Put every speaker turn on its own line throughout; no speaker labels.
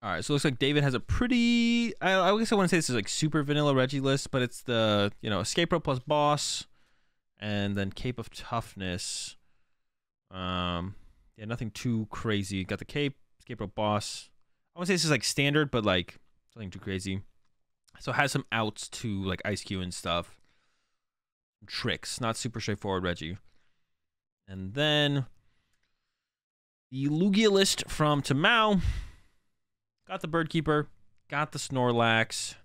All right, so it looks like David has a pretty, I guess I want to say this is like super vanilla Regi list, but it's the, Escape Rope plus Boss, and then Cape of Toughness. Yeah, nothing too crazy. Got the Cape, Escape Rope Boss. I want to say this is like standard, but like nothing too crazy. So it has some outs to like Ice Cube and stuff. Tricks, not super straightforward Regi. And then the Lugia list from Tamao. Got the Birdkeeper, got the Snorlax,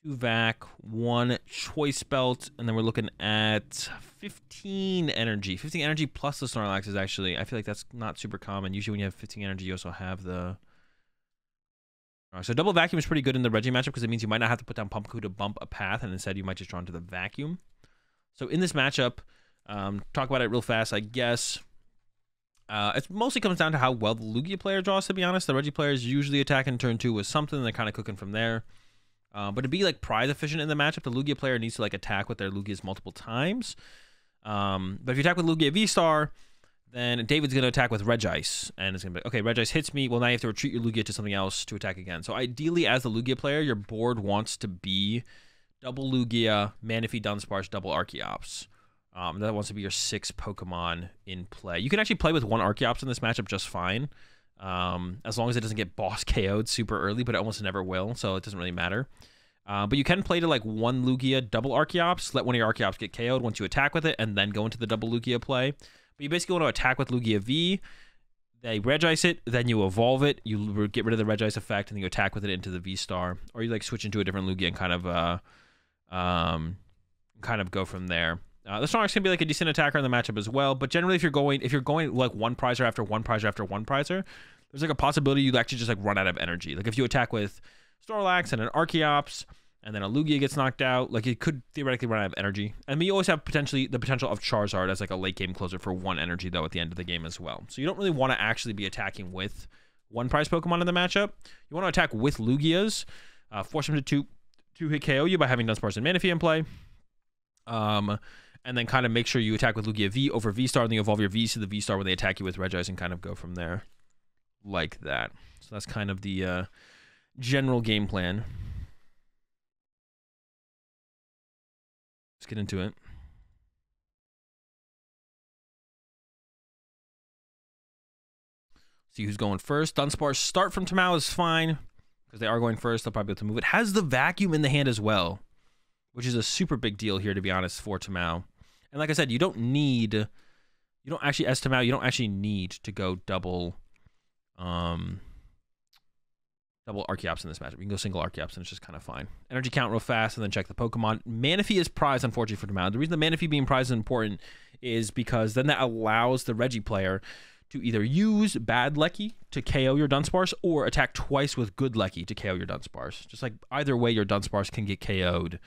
2 Vac, 1 Choice Belt, and then we're looking at 15 energy. 15 energy plus the Snorlax is actually, I feel like that's not super common. Usually when you have 15 energy, you also have the... So double vacuum is pretty good in the Regi matchup because it means you might not have to put down Pumpku to bump a path, and instead you might just draw into the vacuum. So in this matchup, talk about it real fast, I guess. It mostly comes down to how well the Lugia player draws, to be honest. The Regi players usually attack in turn 2 with something. They're kind of cooking from there. But to be like prize efficient in the matchup, the Lugia player needs to like attack with their Lugias multiple times. But if you attack with Lugia V-Star, then David's going to attack with Regice. And it's going to be, okay, Regice hits me. Well, now you have to retreat your Lugia to something else to attack again. So ideally, as the Lugia player, your board wants to be double Lugia, Manaphy, Dunsparce, double Archeops. That wants to be your 6 Pokemon in play. You can actually play with 1 Archeops in this matchup just fine, as long as it doesn't get boss KO'd super early, but it almost never will, so it doesn't really matter. But you can play to like 1 Lugia, double Archeops, let one of your Archeops get KO'd once you attack with it, and then go into the double Lugia play. But you basically want to attack with Lugia V, they Regice it, then you evolve it, you get rid of the Regice effect, and then you attack with it into the V-Star, or you like switch into a different Lugia and kind of go from there. The Snorlax can be like a decent attacker in the matchup as well, but generally if you're going like 1 prizer after 1 prizer after 1 prizer, there's like a possibility you'd actually just like run out of energy. Like if you attack with Snorlax and an Archeops and then a Lugia gets knocked out, like it could theoretically run out of energy. And you always have the potential of Charizard as like a late game closer for 1 energy though at the end of the game as well. So you don't really want to actually be attacking with 1 prize Pokemon in the matchup. You want to attack with Lugias, force them to hit KO you by having Dunsparce and Manaphy in play. And then kind of make sure you attack with Lugia V over V-Star, and then you evolve your Vs to the V-Star when they attack you with Regice and kind of go from there like that. So that's kind of the general game plan. Let's get into it. See who's going first. Dunsparce start from Tamao is fine because they are going first. They'll probably be able to move it. Has the vacuum in the hand as well, which is a super big deal here, to be honest, for Tamao. And like I said, you don't actually, as Tamao, you don't actually need to go double Archeops in this matchup. You can go single Archeops and it's just kind of fine. Energy count real fast and then check the Pokemon. Manaphy is prized, unfortunately, for Tamao. The reason the Manaphy being prized is important is because then that allows the Regi player to either use bad Lecky to KO your Dunsparce or attack twice with good Lecky to KO your Dunsparce. Just like either way, your Dunsparce can get KO'd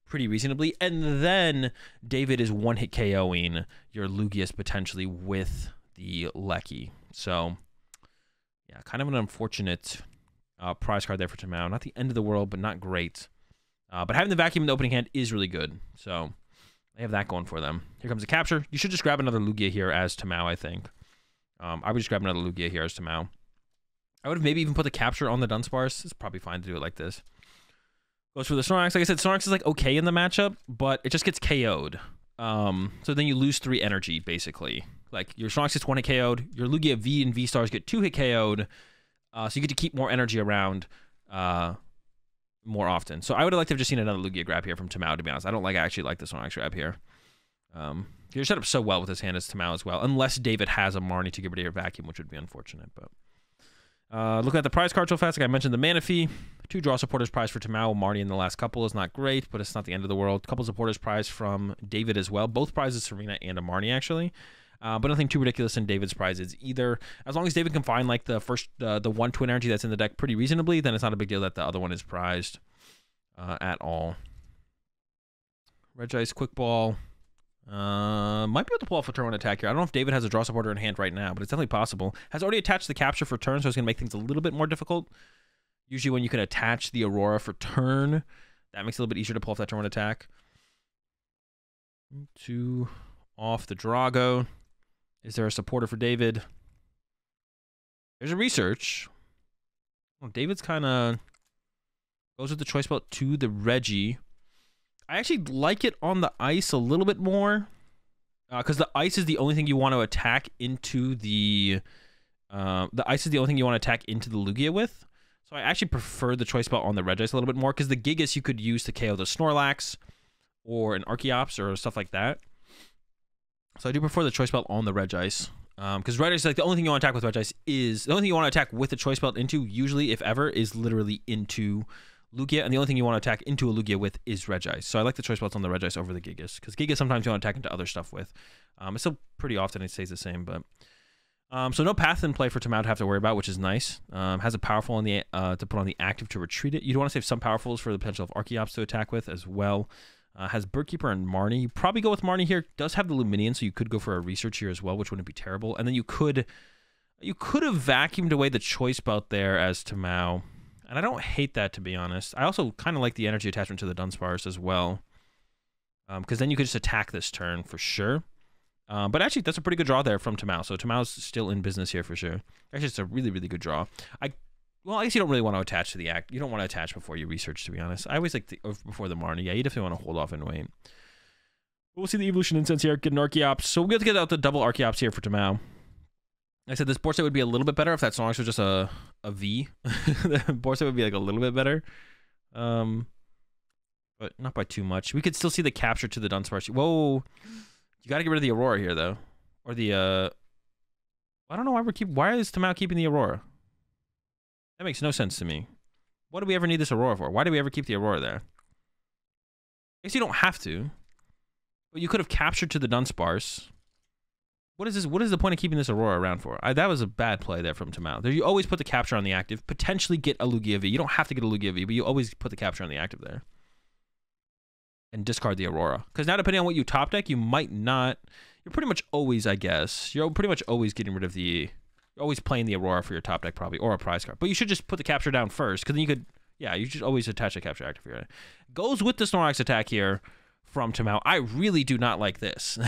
pretty reasonably. And then David is 1-hit KOing your Lugias potentially with the Lecky. So, yeah, kind of an unfortunate prize card there for Tamao. Not the end of the world, but not great. But having the vacuum in the opening hand is really good. So, they have that going for them. Here comes a capture. You should just grab another Lugia here as Tamao, I think. I would just grab another Lugia here as Tamao. I would have maybe even put the capture on the Dunsparce. It's probably fine to do it like this. Goes for the Snorlax. Like I said, Snorlax is like okay in the matchup, but it just gets KO'd. So then you lose 3 energy, basically. Like your Snorlax gets 1-hit KO'd. Your Lugia V and V-Stars get 2-hit KO'd. So you get to keep more energy around more often. So I would have liked to have just seen another Lugia grab here from Tamao, to be honest. I don't actually like this Snorlax grab here. You're set up so well with his hand as Tamao as well. Unless David has a Marnie to get rid of your vacuum, which would be unfortunate, but... looking at the prize cards real fast, like I mentioned, the Manaphy, 2 draw supporters prize for Tamao. Marnie in the last couple is not great, but it's not the end of the world. Couple supporters prize from David as well. Both prizes, Serena and a Marnie, actually. But nothing too ridiculous in David's prizes either. As long as David can find like the one twin energy that's in the deck pretty reasonably, then it's not a big deal that the other one is prized at all. Regice, Quick Ball. Might be able to pull off a turn 1 attack here. I don't know if David has a draw supporter in hand right now, but it's definitely possible. Has already attached the capture for turn, so it's going to make things a little bit more difficult. Usually when you can attach the Aurora for turn, that makes it a little bit easier to pull off that turn 1 attack. 2 off the Drago. Is there a supporter for David? There's a research. Well, David's kind of goes with the choice belt to the Regi. I actually like it on the ice a little bit more. Because the ice is the only thing you want to attack into the ice is the only thing you want to attack into the Lugia with. So I actually prefer the choice belt on the Regice a little bit more, because the Gigas you could use to KO the Snorlax or an Archeops or stuff like that. So I do prefer the choice belt on the Regice. Because Regice, like, the only thing you want to attack with Regice is the only thing you want to attack with the choice belt into, usually if ever, is literally into Lugia, and the only thing you want to attack into a Lugia with is Regice. So I like the choice belts on the Regice over the Gigas, because Gigas sometimes you want to attack into other stuff with. It's still pretty often it stays the same, but so no path in play for Tamao to have to worry about, which is nice. Has a powerful on the to put on the active to retreat it. You do want to save some powerfuls for the potential of Archeops to attack with as well. Has Birdkeeper and Marnie. You probably go with Marnie here. Does have the Luminion, so you could go for a research here as well, which wouldn't be terrible. And then you could have vacuumed away the choice belt there as Tamao. And I don't hate that, to be honest. I also kind of like the energy attachment to the Dunsparce as well. Because then you could just attack this turn for sure. But actually, that's a pretty good draw there from Tamao. So Tamao's still in business here for sure. Actually, it's a really, really good draw. Well, I guess you don't really want to attach to the act. You don't want to attach before you research, to be honest. I always like before the Marnie. Yeah, you definitely want to hold off and wait. We'll see the Evolution Incense here. Get an Archeops. So we'll get to get out the double Archeops here for Tamao. Like I said, this board set would be a little bit better if that Snorlax was just a V. The board set would be like a little bit better. But not by too much. We could still see the capture to the Dunsparce. Whoa. You got to get rid of the Aurora here, though. Or the, I don't know why is Tamao keeping the Aurora? That makes no sense to me. What do we ever need this Aurora for? Why do we ever keep the Aurora there? I guess you don't have to. But you could have captured to the Dunsparce. What is this? What is the point of keeping this Aurora around for? That was a bad play there from Tamao. You always put the capture on the active. Potentially get a Lugia V. You don't have to get a Lugia V, but you always put the capture on the active there. And discard the Aurora. Because now, depending on what you top deck, you might not... You're pretty much always, I guess. You're pretty much always getting rid of the... You're always playing the Aurora for your top deck, probably. Or a prize card. But you should just put the capture down first. Because then you could... Yeah, you should always attach a capture active here. Goes with the Snorlax attack here from Tamao. I really do not like this.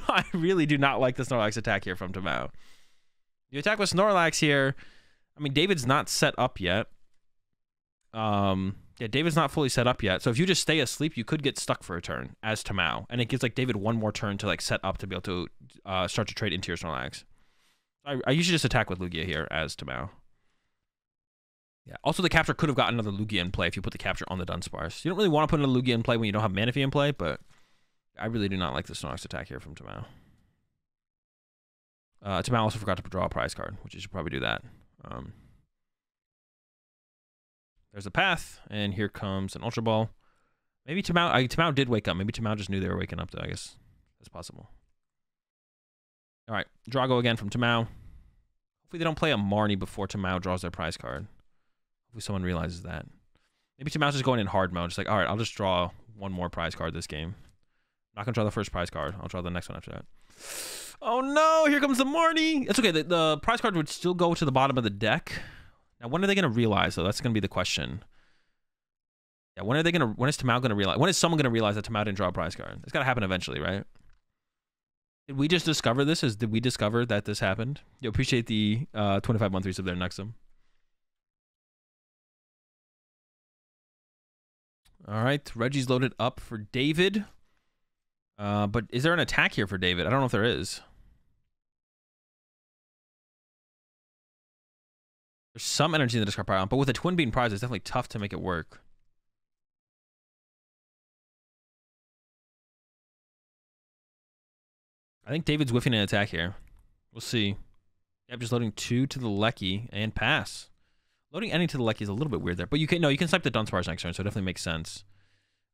I really do not like the Snorlax attack here from Tamao. You attack with Snorlax here. I mean, David's not set up yet. Yeah, David's not fully set up yet. So if you just stay asleep, you could get stuck for a turn as Tamao. And it gives like David one more turn to like set up to be able to start to trade into your Snorlax. I usually just attack with Lugia here as Tamao. Yeah. Also, the capture could have gotten another Lugia in play if you put the capture on the Dunsparce. You don't really want to put another Lugia in play when you don't have Manaphy in play, but I really do not like the Snorlax attack here from Tamao. Tamao also forgot to draw a prize card, which you should probably do that. There's a path, and here comes an Ultra Ball. Maybe Tamao did wake up. Maybe Tamao just knew they were waking up, though. I guess that's possible. All right, Drago again from Tamao. Hopefully they don't play a Marnie before Tamao draws their prize card. Hopefully someone realizes that. Maybe Tamao's just going in hard mode. Just like, all right, I'll just draw one more prize card this game. I'm not going to draw the first prize card. I'll draw the next one after that. Oh, no. Here comes the Marnie. It's okay. The prize card would still go to the bottom of the deck. Now, when are they going to realize, though? That's going to be the question. Yeah, when is Tamao going to realize? When is someone going to realize that Tamao didn't draw a prize card? It's got to happen eventually, right? Did we just discover this? Did we discover that this happened? You appreciate the 25 month resub there, Nexum. All right, Reggie's loaded up for David. But is there an attack here for David? I don't know if there is. There's some energy in the discard pile, but with a Twin Beam prize, it's definitely tough to make it work. I think David's whiffing an attack here. We'll see. Yep, just loading 2 to the Lecky and pass. Loading any to the Lecky is a little bit weird there, but you can snipe the Dunsparce next turn, so it definitely makes sense.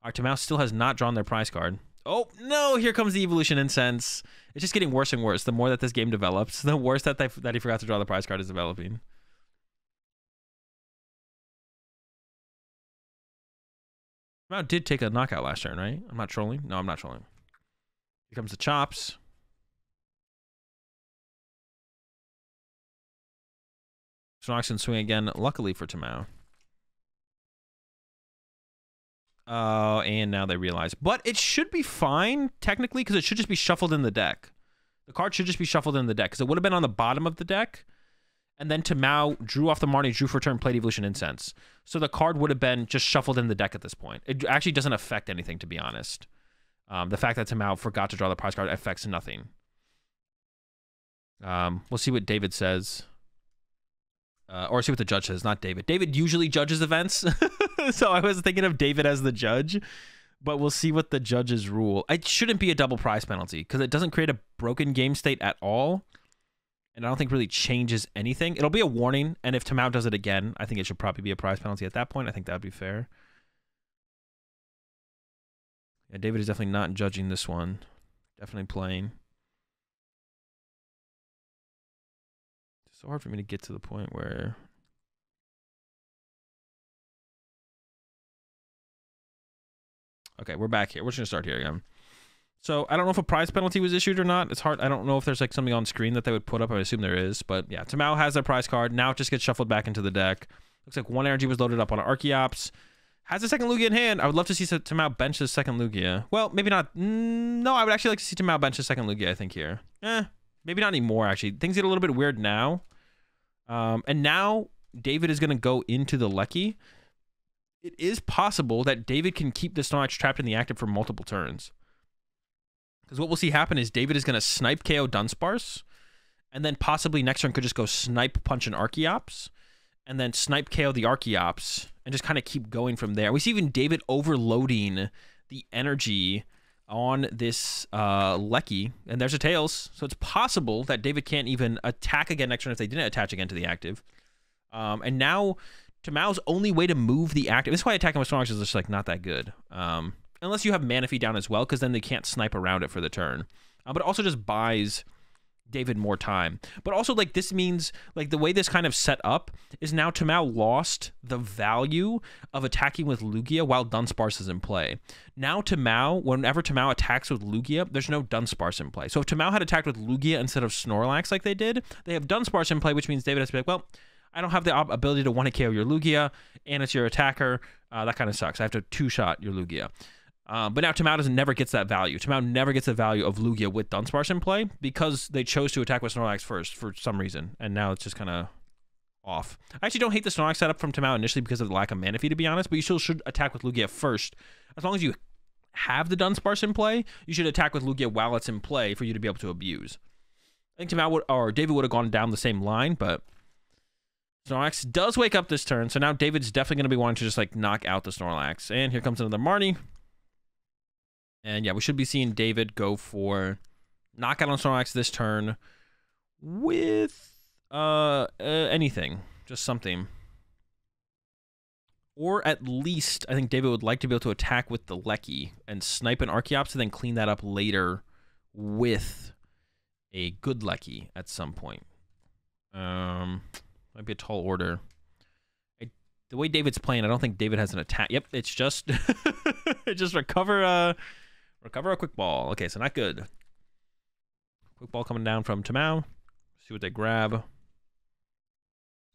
Our Tamao still has not drawn their prize card. Oh no! Here comes the Evolution Incense. It's just getting worse and worse. The more that this game develops, the worse that he forgot to draw the prize card is developing. Tamao did take a knockout last turn, right? I'm not trolling. No, I'm not trolling. Here comes the chops. Snorlax can swing again, luckily for Tamao. Oh, and now they realize. But it should be fine, technically, because it should just be shuffled in the deck. The card should just be shuffled in the deck, because it would have been on the bottom of the deck, And then Tamao drew off the Marnie, drew for turn, played Evolution Incense. So the card would have been just shuffled in the deck at this point. It actually doesn't affect anything, to be honest. The fact that Tamao forgot to draw the prize card affects nothing. We'll see what David says. Or see what the judge says, not David. David usually judges events. So I was thinking of David as the judge. But we'll see what the judges rule. It shouldn't be a double prize penalty because it doesn't create a broken game state at all. And I don't think really changes anything. It'll be a warning, and if Tamao does it again, I think it should probably be a prize penalty at that point. I think that would be fair. Yeah, David is definitely not judging this one. Definitely playing. It's so hard for me to get to the point where... Okay, we're back here. We're just going to start here again. So I don't know if a prize penalty was issued or not. It's hard. I don't know if there's like something on screen that they would put up. I assume there is. But yeah, Tamao has their prize card. Now it just gets shuffled back into the deck. Looks like one energy was loaded up on Archeops. Has a second Lugia in hand. I would love to see Tamao bench his second Lugia. Well, maybe not. No, I would actually like to see Tamao bench his second Lugia, I think, here. Maybe not anymore, actually. Things get a little bit weird now. And now David is going to go into the Lecky. It is possible that David can keep the Snorlax trapped in the active for multiple turns. Because what we'll see happen is David is going to snipe KO Dunsparce, and then possibly next turn could just go snipe punch an Archeops, and then snipe KO the Archeops, and just kind of keep going from there. We see even David overloading the energy on this Lecky, and there's a Tails. So it's possible that David can't even attack again next turn if they didn't attach again to the active. And now Tamao's only way to move the active... This is why attacking with Snorlax is just like not that good. Unless you have Manaphy down as well, because then they can't snipe around it for the turn. But it also just buys David more time. But also, like, this means, like, the way this kind of set up is now Tamao lost the value of attacking with Lugia while Dunsparce is in play. Now Tamao, whenever Tamao attacks with Lugia, there's no Dunsparce in play. So if Tamao had attacked with Lugia instead of Snorlax like they did, they have Dunsparce in play, which means David has to be like, well, I don't have the ability to one-hit KO your Lugia, and it's your attacker. That kind of sucks. I have to two-shot your Lugia. But now Tamao never gets that value. Tamao never gets the value of Lugia with Dunsparce in play because they chose to attack with Snorlax first for some reason. And now it's just kind of off. I actually don't hate the Snorlax setup from Tamao initially because of the lack of Manaphy, to be honest. But you still should attack with Lugia first. As long as you have the Dunsparce in play, you should attack with Lugia while it's in play for you to be able to abuse. I think Tamao or David would have gone down the same line, but Snorlax does wake up this turn. So now David's definitely going to be wanting to just like knock out the Snorlax. And here comes another Marnie. And yeah, we should be seeing David go for knockout on Snorlax this turn with anything, just something. Or at least, I think David would like to be able to attack with the Lecky and snipe an Archeops and then clean that up later with a good Lecky at some point. Might be a tall order. The way David's playing, I don't think David has an attack. Yep, it's just just recover a quick ball. Okay, so not good. Quick ball coming down from Tamao. See what they grab.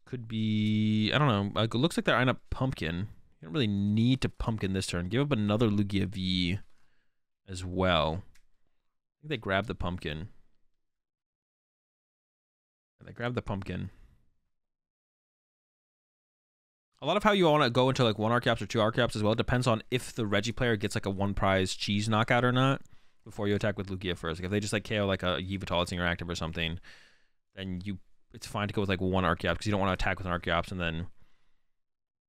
Could be, I don't know. It looks like they're eyeing up Pumpkin. You don't really need to Pumpkin this turn. Give up another Lugia V as well. I think they grab the Pumpkin. And they grab the Pumpkin. A lot of how you want to go into like one Archeops or two Archeops as well depends on if the Regi player gets like a one prize cheese knockout or not before you attack with Lugia first. Like if they just like KO like a Yveltal that's in your active or something, then it's fine to go with like one Archeops because you don't want to attack with an Archeops and then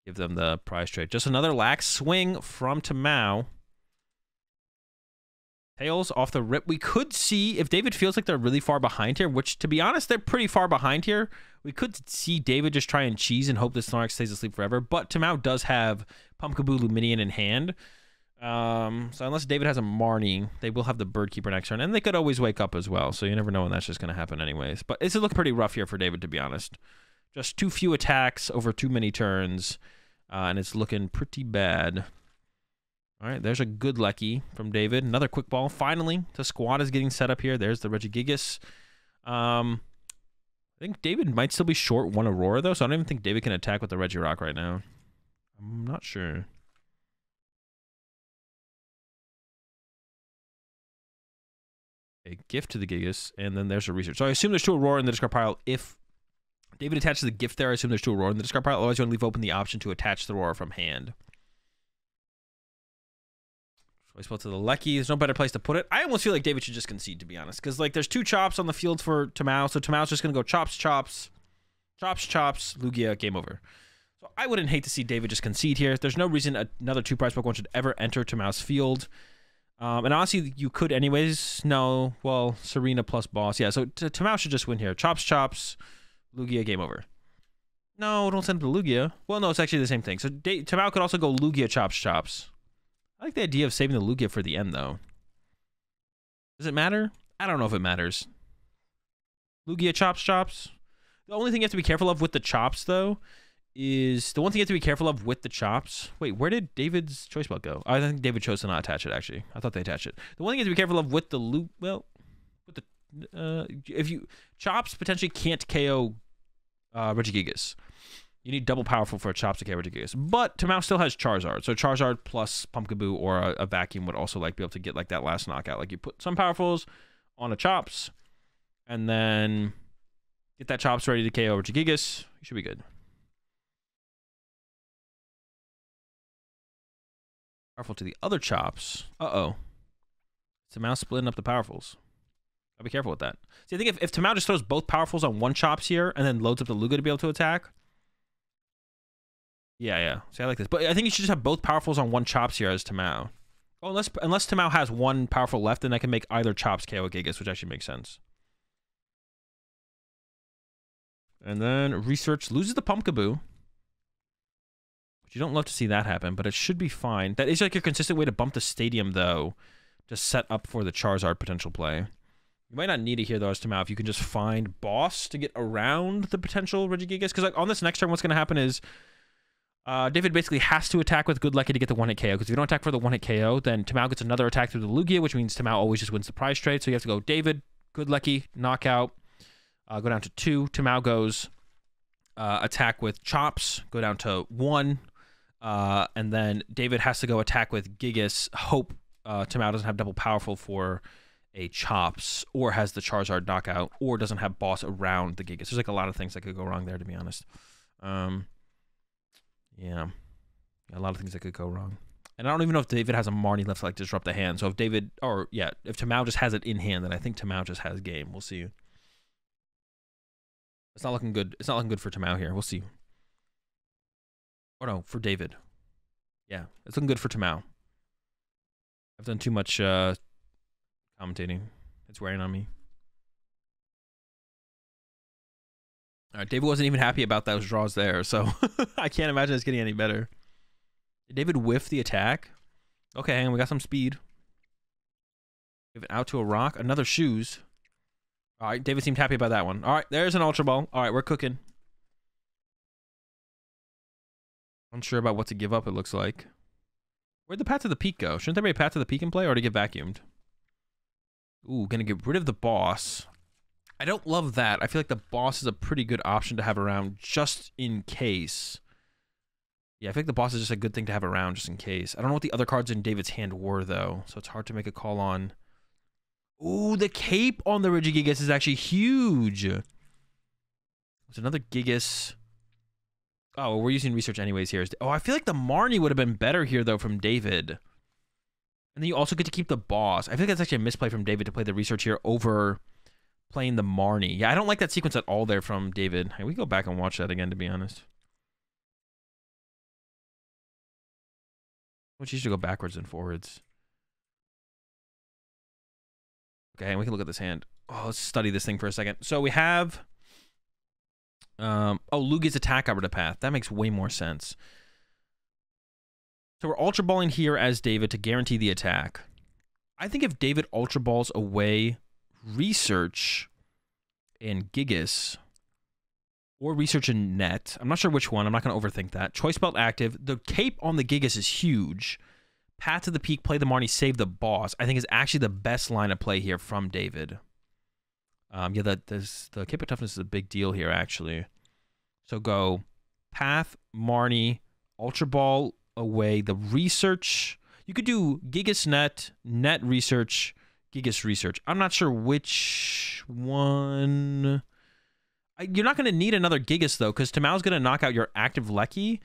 give them the prize trade. Just another lax swing from Tamao. Tails off the rip. We could see if David feels like they're really far behind here, which to be honest, they're pretty far behind here. We could see David just try and cheese and hope this Snorlax stays asleep forever. But Tamao does have Pumpkaboo Luminion in hand. So unless David has a Marnie, they will have the Birdkeeper next turn. And they could always wake up as well. So you never know when that's just going to happen anyways. But it's looking pretty rough here for David, to be honest. Just too few attacks over too many turns. And it's looking pretty bad. All right, there's a good Lecky from David. Another quick ball. Finally, the squad is getting set up here. There's the Regigigas. I think David might still be short one Aurora, though, so I don't even think David can attack with the Regirock right now. I'm not sure. A gift to the Gigas, and then there's a research. So I assume there's two Aurora in the discard pile if David attaches the gift there. I assume there's 2 Aurora in the discard pile. Otherwise, you want to leave open the option to attach the Aurora from hand. Choice ball to the Lecky. There's no better place to put it. I almost feel like David should just concede, to be honest. Because, like, there's 2 chops on the field for Tamao. So Tamao's just going to go chops, chops, chops, chops, Lugia, game over. So I wouldn't hate to see David just concede here. There's no reason another 2-prize Pokemon should ever enter Tamao's field. And honestly, you could anyways. No, well, Serena plus boss. Yeah, so Tamao should just win here. Chops, chops, Lugia, game over. No, don't send him to Lugia. Well, no, it's actually the same thing. So Tamao could also go Lugia, chops, chops. I like the idea of saving the Lugia for the end, though. Does it matter? I don't know if it matters. Lugia, chops, chops. The only thing you have to be careful of with the chops, though, is... The one thing you have to be careful of with the chops... Wait, where did David's choice belt go? I think David chose to not attach it, actually. I thought they attached it. The one thing you have to be careful of with the Well, with the... if you... Chops potentially can't KO Regigigas. You need double powerful for a chops to KO Regigigas. But Tamao still has Charizard. So Charizard plus Pumpkaboo or a vacuum would also like be able to get like that last knockout. Like you put some powerfuls on a chops and then get that chops ready to KO Regigigas. You should be good. Powerful to the other chops. Uh-oh. Tamao splitting up the powerfuls. I'll be careful with that. See, I think if Tamao just throws both powerfuls on one chops here and then loads up the Lugia to be able to attack. Yeah. See, I like this. But I think you should just have both powerfuls on one chops here as Tamao. Oh, unless Tamao has one powerful left, then I can make either chops KO Gigas, which actually makes sense. And then Research loses the Pumpkaboo. Which you don't love to see that happen, but it should be fine. That is like your consistent way to bump the stadium, though, to set up for the Charizard potential play. You might not need it here, though, as Tamao, if you can just find Boss to get around the potential Regigigas. Because like, on this next turn, what's going to happen is David basically has to attack with Good Lucky to get the one-hit KO. Because if you don't attack for the one-hit KO, then Tamao gets another attack through the Lugia, which means Tamao always just wins the prize trade. So you have to go David, Good Lucky, knockout, go down to 2. Tamao goes attack with Chops, go down to 1. And then David has to go attack with Gigas, hope Tamao doesn't have double powerful for a Chops, or has the Charizard knockout, or doesn't have Boss around the Gigas. There's like a lot of things that could go wrong there, to be honest. Yeah, a lot of things that could go wrong. And I don't even know if David has a Marnie left to like disrupt the hand. So if David, or yeah, if Tamao just has it in hand, then I think Tamao just has game. We'll see. It's not looking good. It's not looking good for Tamao here. We'll see. Or no, for David. Yeah, it's looking good for Tamao. I've done too much commentating. It's wearing on me. All right, David wasn't even happy about those draws there, so I can't imagine it's getting any better. Did David whiff the attack? Okay, hang on, we got some speed. Give it out to a rock. Another shoes. All right, David seemed happy about that one. All right, there's an Ultra Ball. All right, we're cooking. Unsure about what to give up, it looks like. Where'd the Path to the Peak go? Shouldn't there be a Path to the Peak in play, or to get vacuumed? Ooh, gonna get rid of the Boss. I don't love that. I feel like the Boss is a pretty good option to have around just in case. Yeah, I think the Boss is just a good thing to have around just in case. I don't know what the other cards in David's hand were, though, so it's hard to make a call on. Ooh, the cape on the Regigigas is actually huge. There's another Gigas. Oh, well, we're using research anyways here. Oh, I feel like the Marnie would have been better here, though, from David. And then you also get to keep the Boss. I think that's actually a misplay from David to play the research here over playing the Marnie. Yeah, I don't like that sequence at all there from David. Hey, we go back and watch that again, to be honest. Which used to go backwards and forwards. Okay, and we can look at this hand. Oh, let's study this thing for a second. So we have... oh, Lugia's attack over the path. That makes way more sense. So we're Ultra Balling here as David to guarantee the attack. I think if David Ultra Balls away Research and Gigas, or Research and Net, I'm not sure which one. I'm not going to overthink that. Choice Belt active. The cape on the Gigas is huge. Path to the Peak, play the Marnie, save the Boss, I think is actually the best line of play here from David. Yeah, the Cape of Toughness is a big deal here, actually. So go Path, Marnie, Ultra Ball away, the Research. You could do Gigas Net, Net Research, Gigas Research. I'm not sure which one. You're not going to need another Gigas, though, because Tamau's going to knock out your active Lecky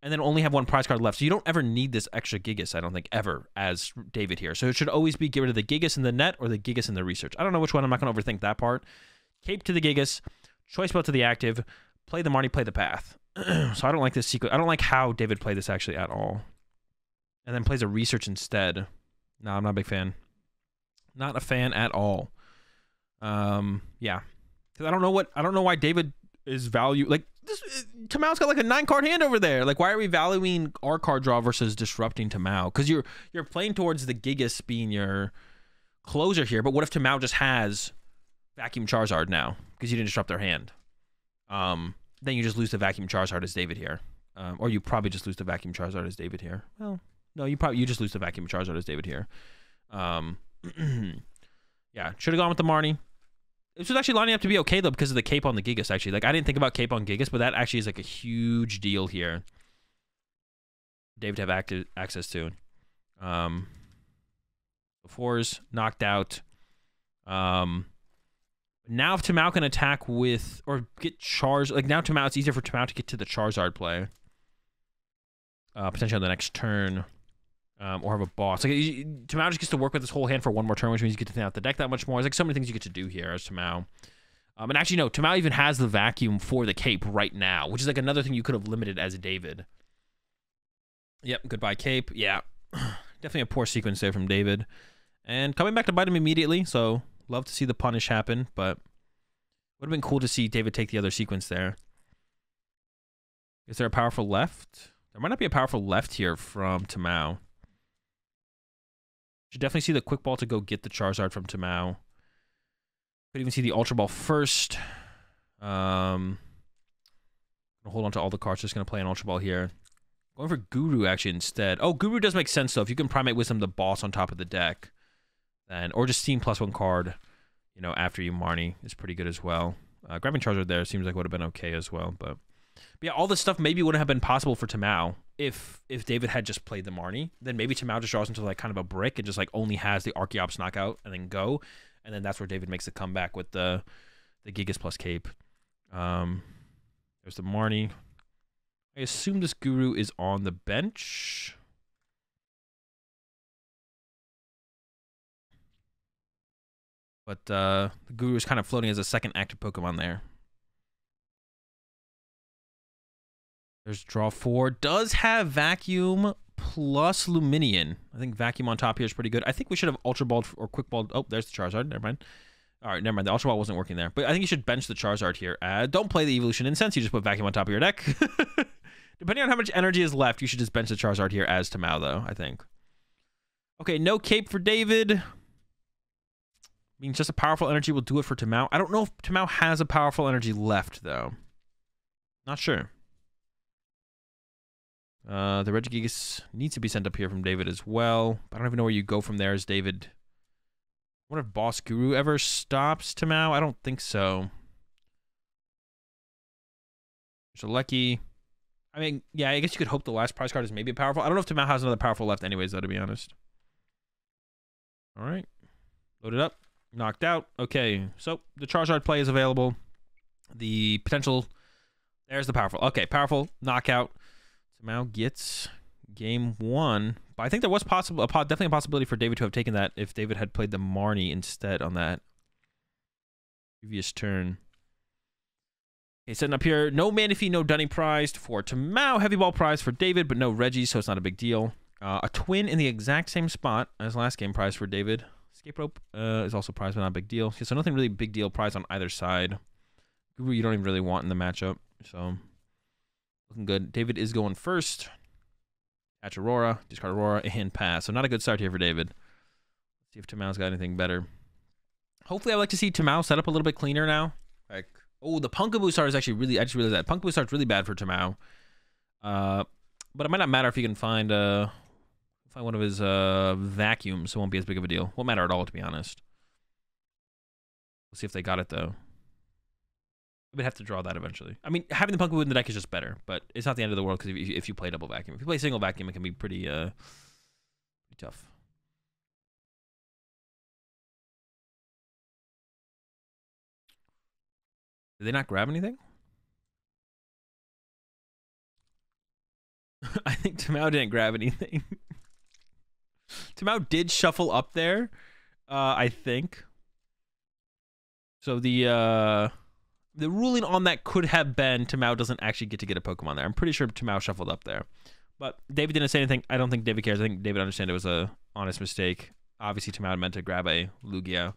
and then only have one prize card left. So you don't ever need this extra Gigas, I don't think, ever, as David here. So it should always be get rid of the Gigas in the net or the Gigas in the research. I don't know which one. I'm not going to overthink that part. Cape to the Gigas, choice belt to the active, play the Marnie, play the path. So I don't like this sequence. I don't like how David played this, actually, at all. And then plays a research instead. No, I'm not a big fan. Not a fan at all. Yeah. Because I don't know why David is value like this. Tamau's got like a 9-card hand over there. Like, why are we valuing our card draw versus disrupting Tamau? Because you're playing towards the Gigas being your closer here. But what if Tamau just has Vacuum Charizard now because you didn't disrupt their hand? Then you just lose the Vacuum Charizard as David here, or you probably just lose the Vacuum Charizard as David here. Well, no, you just lose the Vacuum Charizard as David here. Yeah, should have gone with the Marnie. This was actually lining up to be okay, though, because of the cape on the Gigas, actually. Like, I didn't think about cape on Gigas, but that actually is, like, a huge deal here. David to have access to. Fours knocked out. Now if Tamau can attack with, or get charged, like, now Tamau, it's easier for Tamau to get to the Charizard play. Potentially on the next turn. Or have a boss. Like, Tamau just gets to work with this whole hand for one more turn, which means you get to thin out the deck that much more. There's like so many things you get to do here as Tamau. And actually, no, Tamau even has the vacuum for the cape right now, which is like another thing you could have limited as a David. Yep, goodbye cape. Yeah, definitely a poor sequence there from David. And coming back to bite him immediately, so love to see the punish happen, but would have been cool to see David take the other sequence there. Is there a powerful left? There might not be a powerful left here from Tamau. Should definitely see the quick ball to go get the Charizard from Tamau. Could even see the Ultra Ball first. Hold on to all the cards. Just going to play an Ultra Ball here. Going for Guru, actually, instead. Oh, Guru does make sense, though. If you can Primate Wisdom the boss on top of the deck. Then, or just Steam +1 card, you know, after you Marnie is pretty good as well. Grabbing Charizard there seems like would have been okay as well. But yeah, all this stuff maybe wouldn't have been possible for Tamau if David had just played the Marnie. Then maybe Tamau just draws into like kind of a brick and just like only has the Archeops knockout and then go. And then that's where David makes the comeback with the Gigas plus Cape. There's the Marnie. I assume this Guru is on the bench. But the Guru is kind of floating as a second active Pokemon there. There's draw 4. Does have Vacuum plus Luminion. I think Vacuum on top here is pretty good. I think we should have Ultra Balled or Quick Balled. Oh, there's the Charizard. Never mind. All right, never mind. The Ultra Ball wasn't working there. But I think you should bench the Charizard here. Don't play the Evolution Incense. You just put Vacuum on top of your deck. Depending on how much energy is left, you should just bench the Charizard here as Tamau, though, I think. Okay, no cape for David. I mean, just a powerful energy will do it for Tamau. I don't know if Tamau has a powerful energy left, though. Not sure. The Regigigas needs to be sent up here from David as well. But I don't even know where you go from there as David. I wonder if Boss Guru ever stops Tamau. I don't think so. There's a Lecky. I mean, yeah, I guess you could hope the last prize card is maybe powerful. I don't know if Tamau has another powerful left anyways, though, to be honest. All right. Load it up. Knocked out. Okay, so the Charizard play is available. The potential... There's the powerful. Okay, powerful. Knockout. Tamau gets game 1. But I think there was definitely a possibility for David to have taken that if David had played the Marnie instead on that previous turn. Okay, setting up here. No Manaphy, no Dunny prized for Tamau. Heavy Ball prize for David, but no Regi, so it's not a big deal. A twin in the exact same spot as last game prize for David. Escape Rope is also prized, but not a big deal. Okay, so nothing really big deal prize on either side. Guru you don't even really want in the matchup, so... Looking good. David is going first. Catch Aurora, discard Aurora, and pass. So not a good start here for David. Let's see if Tamau's got anything better. Hopefully I'd like to see Tamau set up a little bit cleaner now. Like, oh, the Punkaboo start is actually really... I just realized that. Punkaboo start's really bad for Tamau. But it might not matter if you can find one of his vacuums. So it won't be as big of a deal. Won't matter at all, to be honest. We'll see if they got it, though. Would have to draw that eventually. I mean, having the Punkaboo in the deck is just better, but it's not the end of the world because if you play double vacuum. If you play single vacuum, it can be pretty tough. Did they not grab anything? I think Tamao didn't grab anything. Tamao did shuffle up there, I think. So the ruling on that could have been Tamao doesn't actually get to get a Pokemon there. I'm pretty sure Tamao shuffled up there. But David didn't say anything. I don't think David cares. I think David understands it was a honest mistake. Obviously, Tamao meant to grab a Lugia.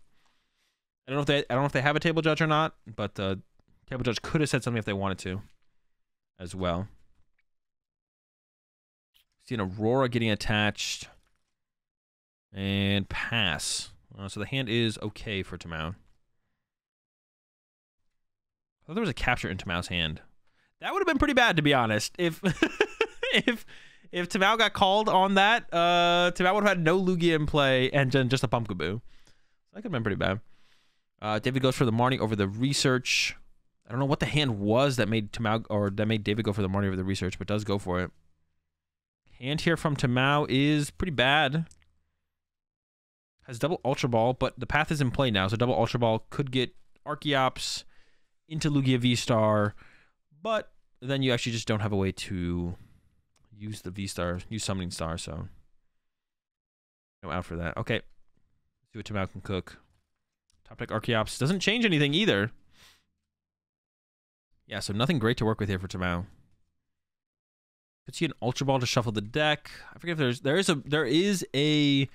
I don't know if they have a table judge or not, but the table judge could have said something if they wanted to, as well. See an Aurora getting attached, and pass. So the hand is okay for Tamao. I thought there was a capture in Tamao's hand. That would have been pretty bad, to be honest. If if Tamao got called on that, Tamao would have had no Lugia in play and just a Pumpkaboo. That could have been pretty bad. David goes for the Marnie over the research. I don't know what the hand was that made Tamao or that made David go for the Marnie over the research, but does go for it. Hand here from Tamao is pretty bad. Has double Ultra Ball, but the path is in play now, so double Ultra Ball could get Archeops into Lugia V-Star, but then you actually just don't have a way to use the V-Star, use Summoning Star, so no out for that. Okay, let's see what Tamao can cook. Top deck Archeops doesn't change anything either. Yeah, so nothing great to work with here for Tamao. Could see an Ultra Ball to shuffle the deck. I forget if there is a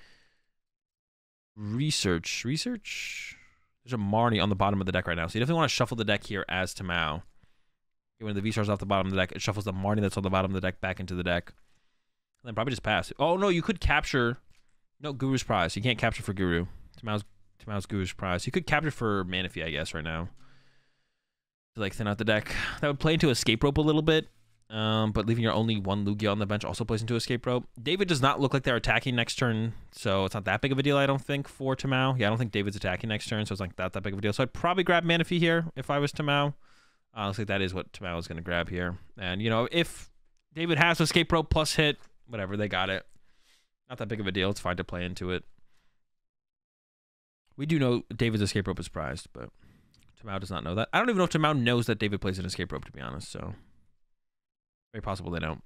research. There's a Marnie on the bottom of the deck right now, so you definitely want to shuffle the deck here as Tamao. When the V-Star's off the bottom of the deck, it shuffles the Marnie that's on the bottom of the deck back into the deck. And then probably just pass. Oh no, you could capture. No, Guru's Prize. You can't capture for Guru. Tamao's Guru's Prize. You could capture for Manaphy, I guess, right now. To like thin out the deck. That would play into Escape Rope a little bit. But leaving your only one Lugia on the bench also plays into Escape Rope. David does not look like they're attacking next turn, so it's not that big of a deal, I don't think, for Tamao. Yeah, I don't think David's attacking next turn, so it's like that big of a deal. So I'd probably grab Manaphy here if I was Tamao. Looks like that is what Tamao is going to grab here. And, you know, if David has Escape Rope plus hit, whatever, they got it. Not that big of a deal. It's fine to play into it. We do know David's Escape Rope is prized, but Tamao does not know that. I don't even know if Tamao knows that David plays an Escape Rope, to be honest, so very possible they don't.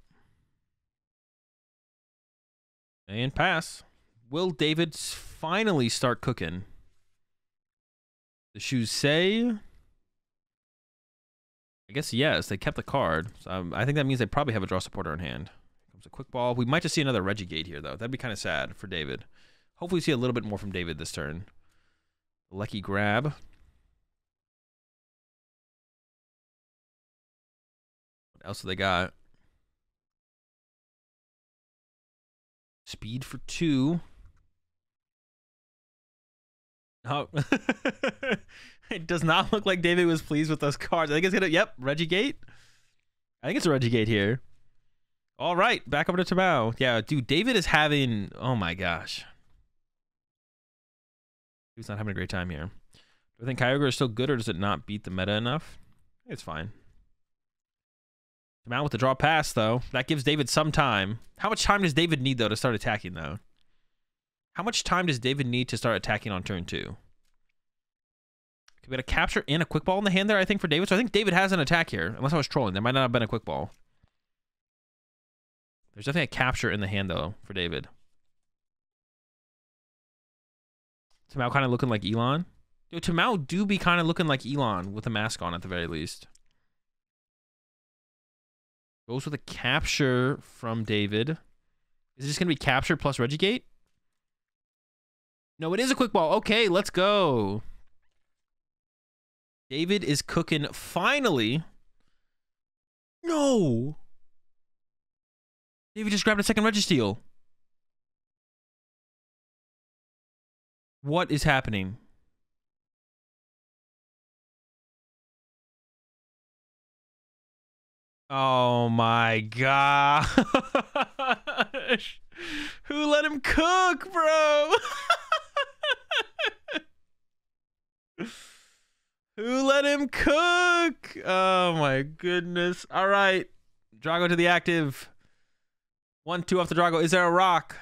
And pass. Will David finally start cooking? The shoes say, I guess yes, they kept the card. So I think that means they probably have a draw supporter in hand. Here comes a quick ball. We might just see another Regi Gate here, though. That'd be kind of sad for David. Hopefully we see a little bit more from David this turn. Lucky grab. What else do they got? Speed for 2. Oh. It does not look like David was pleased with those cards. I think it's gonna, yep, Regi Gate. I think it's a Regi Gate here. All right, back over to Tamao. Yeah, dude, David is having, oh my gosh. He's not having a great time here. Do I think Kyogre is still good, or does it not beat the meta enough? It's fine. Tamao with the draw pass, though. That gives David some time. How much time does David need, though, to start attacking, though? How much time does David need to start attacking on turn 2? We had a capture and a quick ball in the hand there, I think, for David. So I think David has an attack here. Unless I was trolling. There might not have been a quick ball. There's definitely a capture in the hand, though, for David. Tamao kind of looking like Elon. Yo, Tamao do be kind of looking like Elon with a mask on at the very least. Goes with a capture from David. Is it just going to be capture plus Regi Gate? No, it is a quick ball. Okay, let's go. David is cooking finally. No. David just grabbed a second Registeel. What is happening? Oh my gosh. Who let him cook, bro? Who let him cook? Oh my goodness. All right. Drago to the active. 1-2 off the Drago. Is there a rock?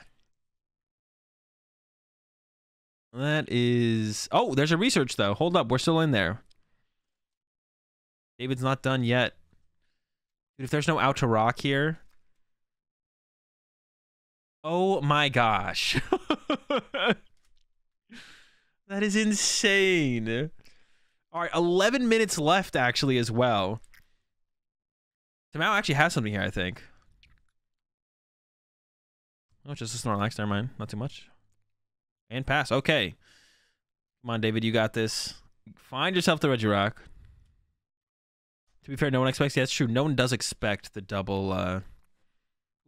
That is... Oh, there's a research, though. Hold up. We're still in there. David's not done yet. Dude, if there's no out to rock here. Oh my gosh. That is insane. All right, 11 minutes left actually as well. Tamao actually has something here, I think. Oh, just a Snorlax. Never mind. Not too much. And pass. Okay. Come on, David. You got this. Find yourself the Regirock. To be fair, no one expects. Yeah, that's true. No one does expect the double.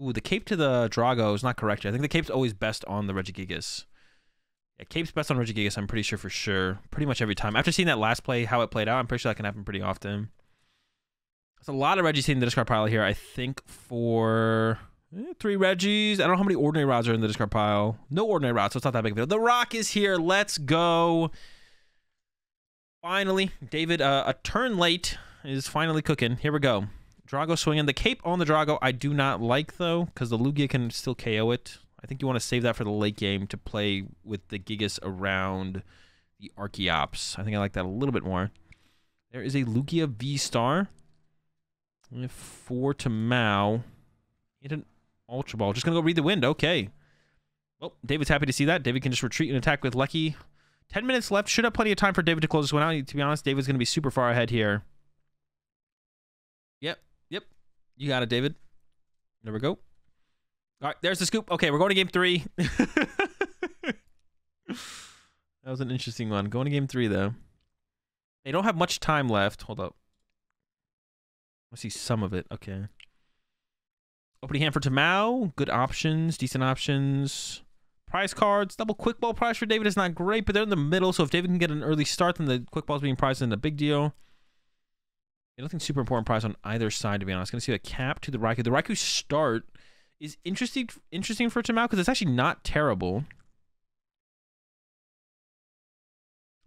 Ooh, the cape to the Drago is not correct. I think the cape's always best on the Regigigas. Yeah, cape's best on Regigigas, I'm pretty sure for sure. Pretty much every time. After seeing that last play, how it played out, I'm pretty sure that can happen pretty often. There's a lot of Regis in the discard pile here, I think, for 3 Regis. I don't know how many ordinary rods are in the discard pile. No ordinary rods, so it's not that big of a deal. The rock is here. Let's go. Finally, David, a turn late is finally cooking. Here we go. Drago swinging. The cape on the Drago I do not like, though, because the Lugia can still KO it. I think you want to save that for the late game to play with the Gigas around the Archeops. I think I like that a little bit more. There is a Lugia V-Star. 4 to Mao. Hit an Ultra Ball. Just going to go read the wind. Okay. Well, David's happy to see that. David can just retreat and attack with Lecky. 10 minutes left. Should have plenty of time for David to close this one out. To be honest, David's going to be super far ahead here. Yep. You got it, David. There we go. All right, there's the scoop. Okay, we're going to game 3. That was an interesting one. Going to game 3, though. They don't have much time left. Hold up. I see some of it. Okay. Opening hand for Tamao. Good options. Decent options. Prize cards. Double quick ball prize for David is not great, but they're in the middle, so if David can get an early start, then the quick ball's being prized isn't a big deal. Nothing super important prize on either side, to be honest. Going to see a cap to the Raikou. The Raikou start is interesting for Tamao because it's actually not terrible.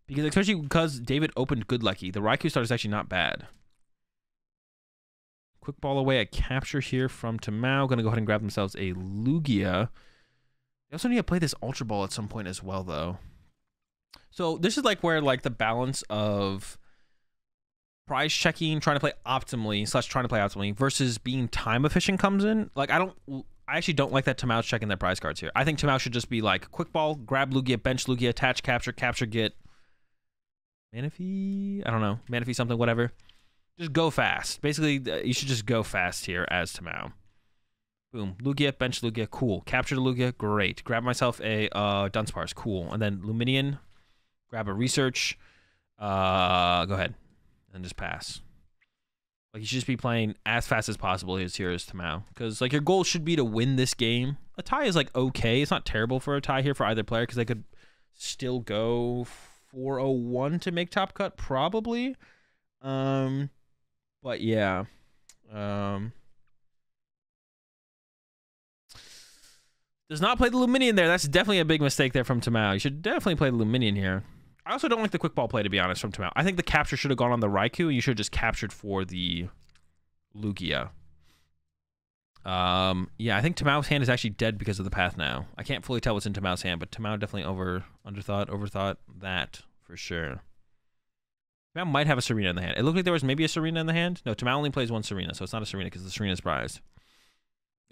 Because especially because David opened good Lucky. The Raikou start is actually not bad. Quick ball away, a capture here from Tamao. Going to go ahead and grab themselves a Lugia. They also need to play this Ultra Ball at some point as well, though. So this is like where like the balance of prize checking, trying to play optimally, / trying to play optimally versus being time efficient comes in. Like I actually don't like that Tamao's checking their prize cards here. I think Tamao should just be like quick ball, grab Lugia, bench Lugia, attach, capture, get Manaphy. I don't know, Manaphy something, whatever. Just go fast. Basically, you should just go fast here as Tamao. Boom, Lugia, bench Lugia, cool. Capture the Lugia, great. Grab myself a Dunsparce, cool. And then Luminion, grab a Research. Go ahead. And just pass. Like, you should just be playing as fast as possible here as Tamao. Because, like, your goal should be to win this game. A tie is, like, okay. It's not terrible for a tie here for either player because they could still go 4-0-1 to make top cut, probably. But, yeah. Does not play the Luminion there. That's definitely a big mistake there from Tamao. You should definitely play the Luminion here. I also don't like the quick ball play, to be honest, from Tamao. I think the capture should have gone on the Raikou, and you should have just captured for the Lugia. Yeah, I think Tamao's hand is actually dead because of the path now. I can't fully tell what's in Tamao's hand, but Tamao definitely overthought that for sure. Tamao might have a Serena in the hand. It looked like there was maybe a Serena in the hand. No, Tamao only plays one Serena, so it's not a Serena because the Serena is prized.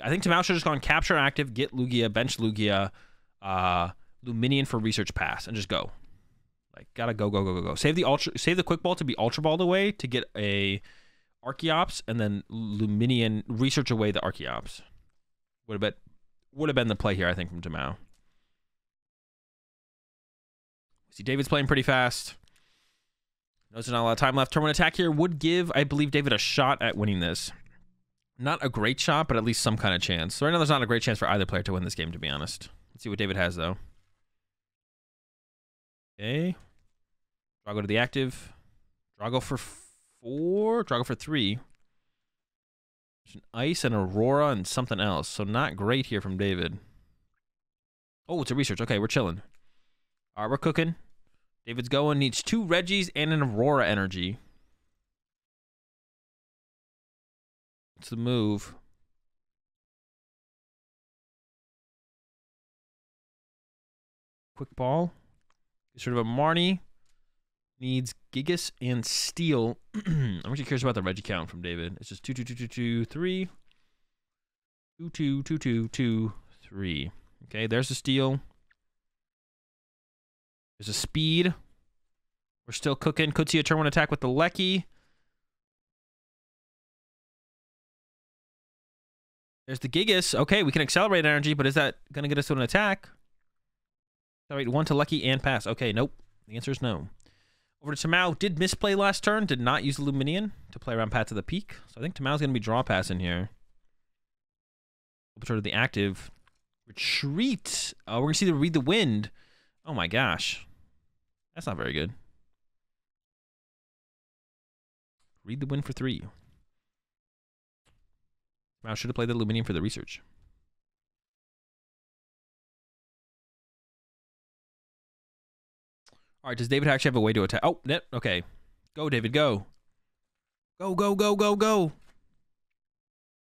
I think Tamao should have just gone capture active, get Lugia, bench Lugia, Luminion for research pass, and just go. Like, gotta go. Save the quick ball to be Ultra Balled away to get a Archeops, and then Luminion research away the Archeops. Would have been the play here, I think, from Tamao. See, David's playing pretty fast. There's not a lot of time left. Turn 1 attack here would give, I believe, David a shot at winning this. Not a great shot, but at least some kind of chance. So right now, there's not a great chance for either player to win this game, to be honest. Let's see what David has, though. Okay. Drago to the active. Drago for 4. Drago for 3. There's an Ice and Aurora and something else. So not great here from David. Oh, it's a research. Okay, we're chilling. All right, we're cooking. David's going. Needs 2 Regis and an Aurora energy. What's the move? Quick ball. Sort of a Marnie. Needs Gigas and Steel. I'm actually curious about the Regi count from David. It's just 2, 2, 2, 2, 2, 3. 2, 2, 2, 2, 2, 3. Okay, there's the Steel. There's a Speed. We're still cooking. Could see a turn 1 attack with the Lecky. There's the Gigas. Okay, we can accelerate energy, but is that going to get us to an attack? Accelerate 1 to Lecky and pass. Okay, nope. The answer is no. Over to Tamao. Did misplay last turn. Did not use the Luminion to play around Path to the Peak. So I think Tamao's going to be draw passing here. Over to the active. Retreat. We're going to see the Read the Wind. Oh my gosh. That's not very good. Read the Wind for 3. Tamao should have played the Luminion for the research. All right, does David actually have a way to attack? Oh, okay. Go, David, go. Go, go, go, go, go.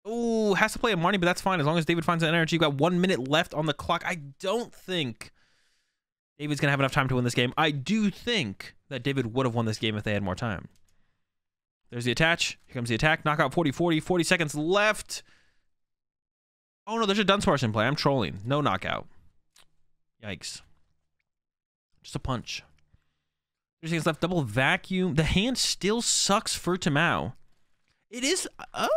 Oh, has to play a Marnie, but that's fine. As long as David finds that energy. You've got 1 minute left on the clock. I don't think David's going to have enough time to win this game. I do think that David would have won this game if they had more time. There's the attach. Here comes the attack. Knockout 40-40. 40 seconds left. Oh, no, there's a Dunsparce in play. I'm trolling. No knockout. Yikes. Just a punch. 3 seconds left. Double vacuum. The hand still sucks for Tamao. It is... I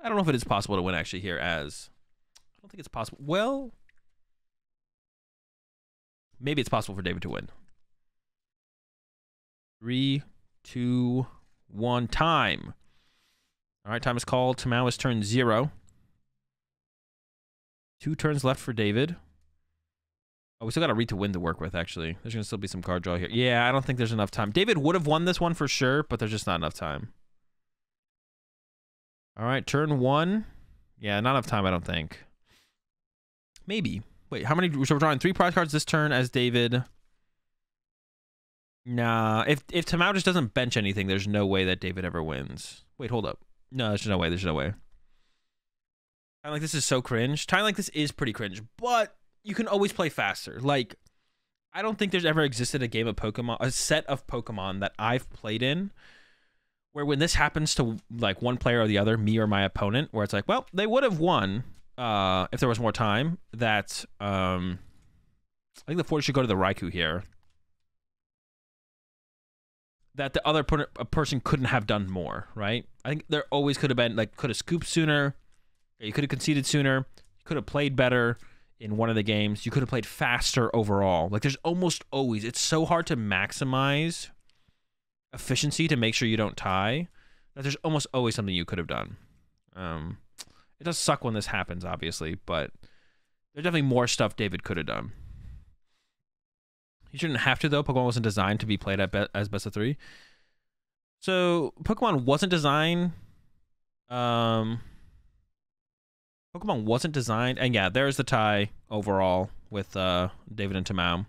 don't know if it is possible to win, actually, here as... I don't think it's possible. Well... Maybe it's possible for David to win. 3, 2, 1. Time. All right, time is called. Tamao is turn 0. 2 turns left for David. Oh, we still got a Read to Win to work with, actually. There's going to still be some card draw here. Yeah, I don't think there's enough time. David would have won this one for sure, but there's just not enough time. All right, turn 1. Yeah, not enough time, I don't think. Maybe. Wait, how many? So we're drawing 3 prize cards this turn as David. Nah, if Tamao just doesn't bench anything, there's no way that David ever wins. Wait, hold up. No, there's no way. There's no way. Time like this is so cringe. Time like this is pretty cringe, but you can always play faster. Like, I don't think there's ever existed a game of Pokemon, a set of Pokemon that I've played in, where when this happens to like one player or the other, me or my opponent, where it's like, well, they would have won if there was more time. That I think the 40 should go to the Raikou here. That the other person couldn't have done more, right? I think there always could have been, like, could have scooped sooner. You could have conceded sooner. You could have played better in one of the games. You could have played faster overall. Like, there's almost always, it's so hard to maximize efficiency to make sure you don't tie, that there's almost always something you could have done. It does suck when this happens, obviously, but there's definitely more stuff David could have done. You shouldn't have to, though. Pokemon wasn't designed to be played as best of 3. So, Pokemon wasn't designed... Pokemon wasn't designed... And yeah, there's the tie overall with David and Tamao.